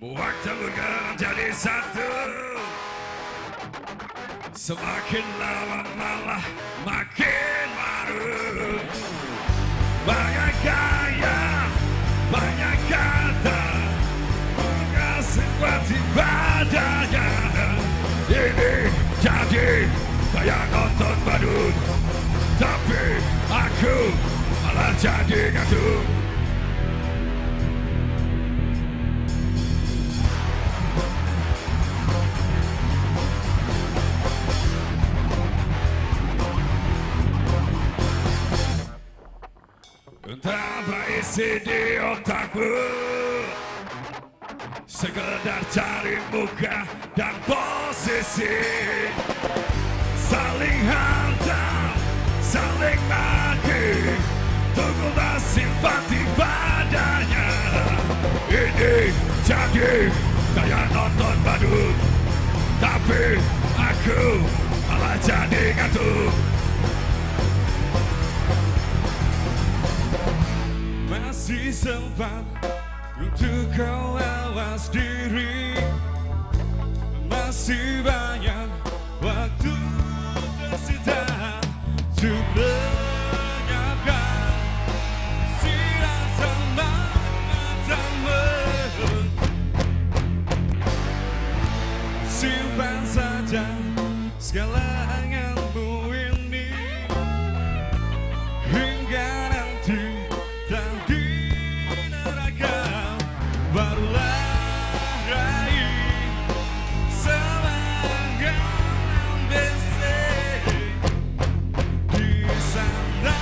Waktu bergerak jadi satu, semakin lama malah makin baru. Banyak gaya, banyak kata, mengasih seperti badannya. Ini jadi kayak nonton badut, tapi aku malah jadi ngantuk. Entah apa isi di otakmu, sekedar cari muka dan posisi, saling hantam, saling maki, tunggu simpati padanya. Ini jadi kayak nonton badut, tapi aku malah jadi ngantuk. Masih sempat untuk kau awas diri, masih banyak waktu tersisa untuk menyiapkan si rasa matamu. Simpan saja segala anganmu ini hingga nanti di neraka, barulah raih semangat ambisi di sana.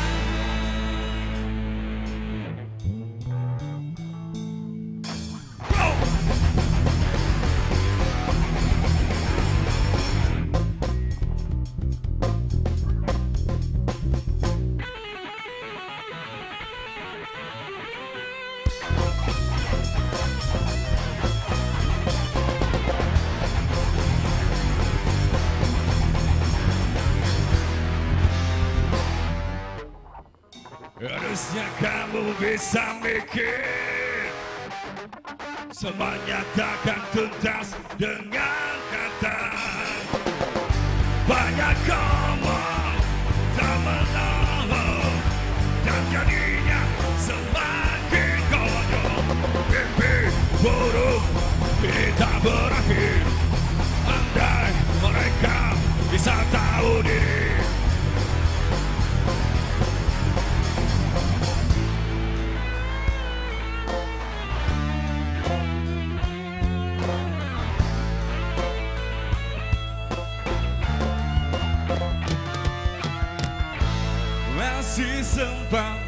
Harusnya kamu bisa mikir, semuanya takkan tuntas dengan kata. Banyak ngomong, tak menolong, dan jadinya semakin konyol. Mimpi buruk ini tak berakhir, andai mereka bisa tahu diri. Masih sempat